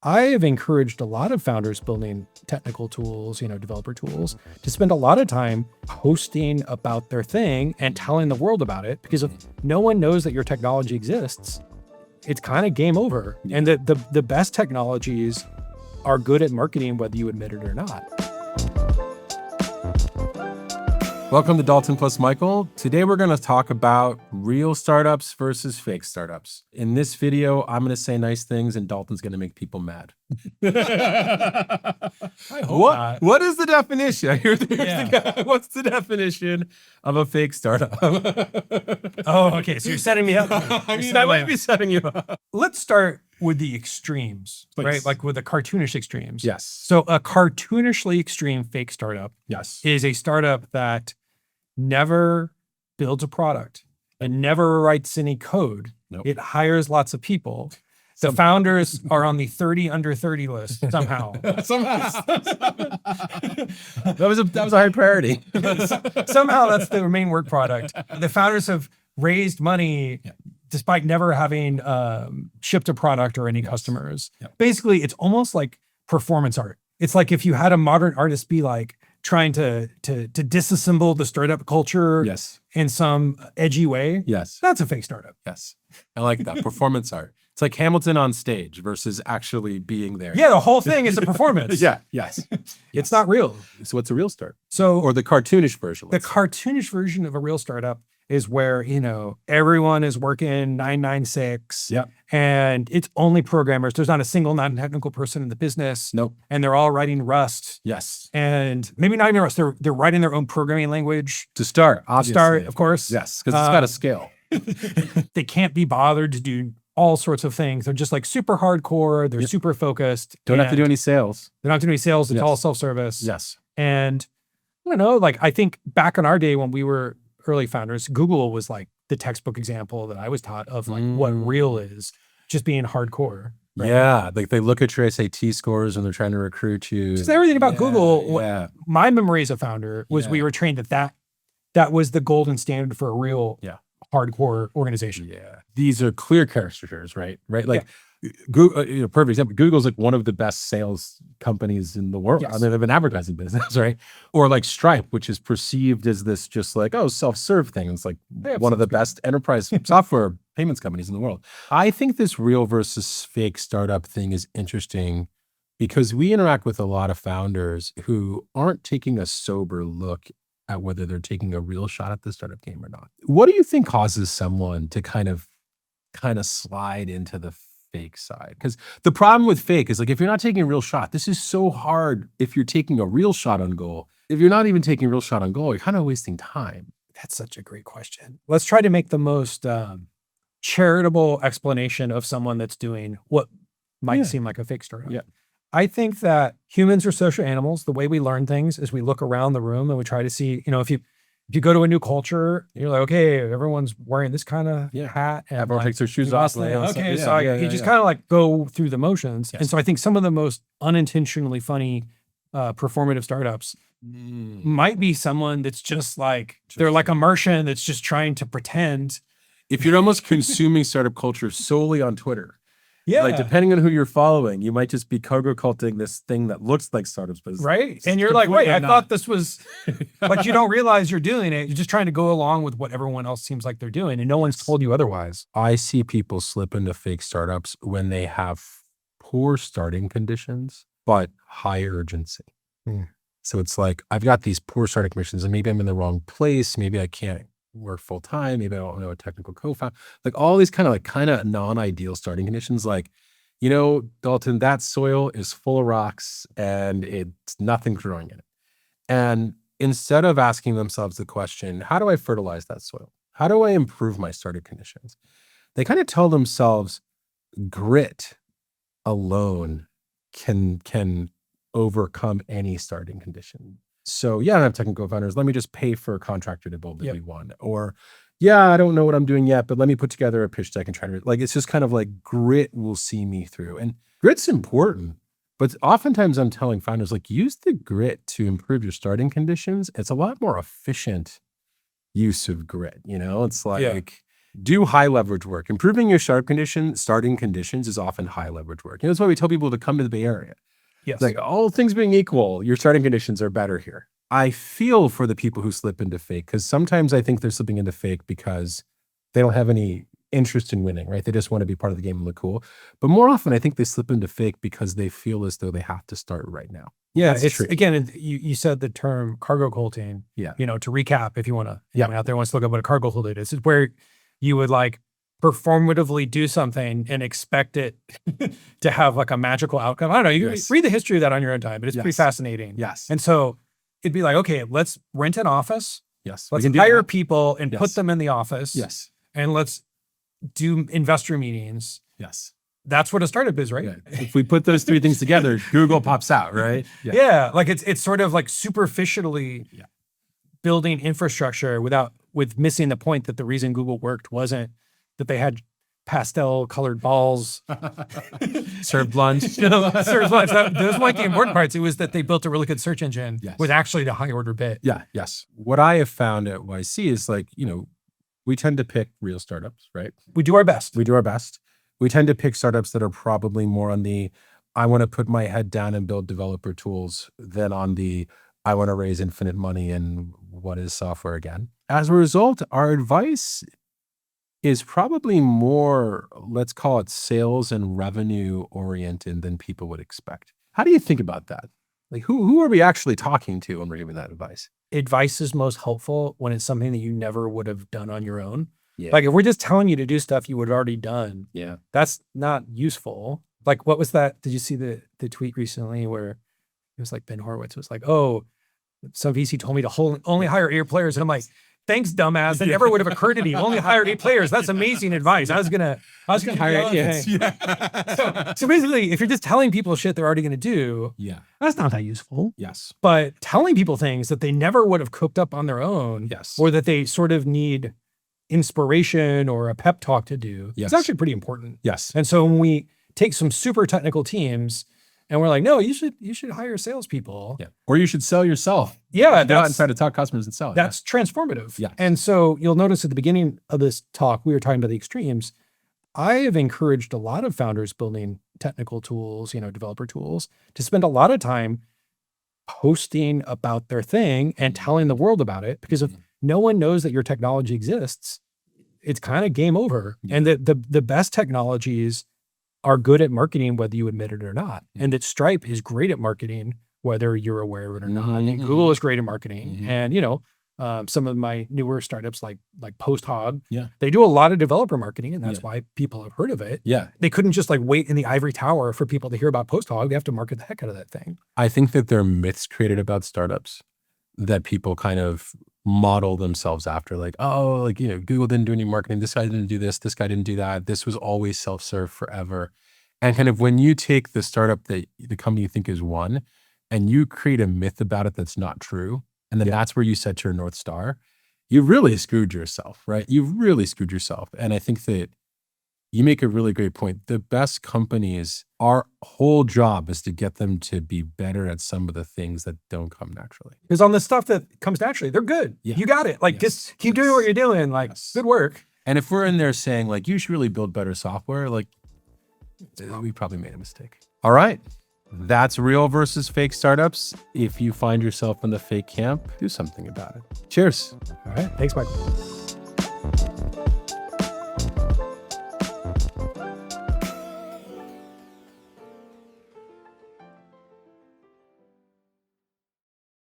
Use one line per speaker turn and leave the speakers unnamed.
I have encouraged a lot of founders building technical tools, developer tools, to spend a lot of time posting about their thing and telling the world about it, because if no one knows that your technology exists, it's kind of game over. And the best technologies are good at marketing, whether you admit it or not.
Welcome to Dalton plus Michael. Today we're going to talk about real startups versus fake startups. In this video, I'm going to say nice things and Dalton's going to make people mad.
I hope not.
What is the definition? Here's the guy. What's the definition of a fake startup?
Oh, okay. So you're setting me up.
I might be setting you up.
Let's start with the extremes,
Please.
right? Like with the cartoonish extremes.
Yes.
So a cartoonishly extreme fake startup
Yes.
is a startup that never builds a product and never writes any code.
Nope.
It hires lots of people. The founders are on the 30 under 30 list somehow.
That was a high priority.
Somehow that's the main work product. The founders have raised money despite never having shipped a product or any customers.
Yep.
Basically, it's almost like performance art. It's like if you had a modern artist be like trying to disassemble the startup culture in some edgy way.
Yes.
That's a fake startup.
Yes. I like that. Performance art. It's like Hamilton on stage versus actually being there.
Yeah, the whole thing is a performance.
Yes.
It's not real.
So what's a real startup?
So
Or the cartoonish version.
the cartoonish version of a real startup is where, everyone is working 996 and it's only programmers. There's not a single non-technical person in the business.
Nope.
And they're all writing Rust.
Yes.
And maybe not even Rust. They're writing their own programming language.
To start, obviously.
Of course.
Yes, because it's got a scale.
They can't be bothered to do all sorts of things. They're just like super hardcore. They're super focused.
Don't have to do any sales.
They don't have to do any sales. It's all self-service.
Yes.
And I don't know, I think back in our day when we were early founders, Google was like the textbook example that I was taught of what real is, just being hardcore. Right?
Yeah. Like they look at your SAT scores when they're trying to recruit you.
So everything about Google, my memory as a founder was we were trained that was the golden standard for a real hardcore organization.
Yeah. These are clear caricatures, right? Like Google, perfect example. Google's like one of the best sales companies in the world.
Yes.
I mean, they have an advertising business, right? Or like Stripe, which is perceived as this just like, self-serve thing. It's like one of the best enterprise software payments companies in the world. I think this real versus fake startup thing is interesting because we interact with a lot of founders who aren't taking a sober look at whether they're taking a real shot at the startup game or not. What do you think causes someone to kind of slide into the fake side? Because the problem with fake is like, if you're not taking a real shot, this is so hard. If you're taking a real shot on goal, if you're not even taking a real shot on goal, you're kind of wasting time.
That's such a great question. Let's try to make the most charitable explanation of someone that's doing what might seem like a fake startup.
Yeah.
I think that humans are social animals. The way we learn things is we look around the room and we try to see, if you go to a new culture, you're like, okay, everyone's wearing this kind of hat. And
everyone takes their shoes off.
You just kind of like go through the motions. Yes. And so I think some of the most unintentionally funny performative startups might be someone that's just like, they're like a Martian that's just trying to pretend.
If you're almost consuming startup culture solely on Twitter, like depending on who you're following, you might just be cargo culting this thing that looks like startups, but
right. And you're like, wait, I thought this was, but you don't realize you're doing it. You're just trying to go along with what everyone else seems like they're doing, and no one's told you otherwise.
I see people slip into fake startups when they have poor starting conditions, but high urgency. So it's like, I've got these poor starting conditions and maybe I'm in the wrong place. Maybe I can't work full time. Maybe I don't know a technical co-founder. Like all these kind of non-ideal starting conditions. Like, Dalton, that soil is full of rocks and it's nothing's growing in it. And instead of asking themselves the question, how do I fertilize that soil? How do I improve my starting conditions? They kind of tell themselves grit alone can overcome any starting condition. So I don't have technical founders. Let me just pay for a contractor to build the one. Or I don't know what I'm doing yet, but let me put together a pitch deck and try to, it's just kind of like grit will see me through. And grit's important, but oftentimes I'm telling founders, use the grit to improve your starting conditions. It's a lot more efficient use of grit. It's like, Do high leverage work. Improving your starting conditions is often high leverage work. That's why we tell people to come to the Bay Area.
Yes.
It's like, all things being equal, your starting conditions are better here. I feel for the people who slip into fake, because sometimes I think they're slipping into fake because they don't have any interest in winning, right? They just want to be part of the game and look cool. But more often, I think they slip into fake because they feel as though they have to start right now.
Yeah,
That's
it's
tricky.
again, you said the term cargo culting.
Yeah.
To recap, if you want to,
Yeah.
out there wants to look up what a cargo cult is, it's where you would like performatively do something and expect it to have like a magical outcome. I don't know. You can read the history of that on your own time, but it's pretty fascinating.
Yes.
And so it'd be like, okay, let's rent an office.
Yes.
Let's hire people and put them in the office.
Yes.
And let's do investor meetings.
Yes.
That's what a startup is, right?
Yeah. If we put those three things together, Google pops out, right?
Yeah. Like it's sort of like superficially building infrastructure with missing the point that the reason Google worked wasn't that they had pastel colored balls
served lunch.
Served lunch. Those weren't the important parts. It was that they built a really good search engine with actually the high order bit.
Yeah. Yes. What I have found at YC is like, we tend to pick real startups, right?
We do our best.
We do our best. We tend to pick startups that are probably more on the, I want to put my head down and build developer tools than on the, I want to raise infinite money and what is software again. As a result, our advice is probably more, let's call it sales and revenue oriented than people would expect. How do you think about that? Like who are we actually talking to when we're giving that advice?
Advice is most helpful when it's something that you never would have done on your own.
Yeah.
Like if we're just telling you to do stuff you would have already done,
yeah,
that's not useful. Like what was that? Did you see the tweet recently where it was like Ben Horowitz was like, oh, some VC told me to only hire 8 players. And I'm like, thanks, dumbass. That never would have occurred to me. Only hire 8 players. That's amazing advice. I was gonna hire 8. So basically, if you're just telling people shit they're already gonna do, that's not that useful.
Yes.
But telling people things that they never would have cooked up on their own, or that they sort of need inspiration or a pep talk to do, it's actually pretty important.
Yes.
And so when we take some super technical teams and we're like, no, you should hire salespeople.
Yeah. Or you should sell yourself.
Yeah.
Go out and try to talk customers and sell it.
That's transformative.
Yeah.
And so you'll notice at the beginning of this talk, we were talking about the extremes. I have encouraged a lot of founders building technical tools, developer tools, to spend a lot of time posting about their thing and telling the world about it, because if no one knows that your technology exists, it's kind of game over. And the best technologies are good at marketing, whether you admit it or not. And that Stripe is great at marketing, whether you're aware of it or not. And Google is great at marketing. And, some of my newer startups like PostHog, they do a lot of developer marketing, and that's why people have heard of it.
Yeah.
They couldn't just like wait in the ivory tower for people to hear about PostHog. They have to market the heck out of that thing.
I think that there are myths created about startups that people kind of model themselves after, like, oh, like, Google didn't do any marketing. This guy didn't do this. This guy didn't do that. This was always self-serve forever. And kind of when you take the startup that the company you think is one and you create a myth about it that's not true, and then that's where you set your North Star, you really screwed yourself, right? You've really screwed yourself. And I think that you make a really great point. The best companies, our whole job is to get them to be better at some of the things that don't come naturally.
Because on the stuff that comes naturally, they're good. Yeah. You got it. Like, just keep doing what you're doing. Like, good work.
And if we're in there saying, like, you should really build better software, like, we probably made a mistake. All right. That's real versus fake startups. If you find yourself in the fake camp, do something about it. Cheers.
All right. Thanks, Michael.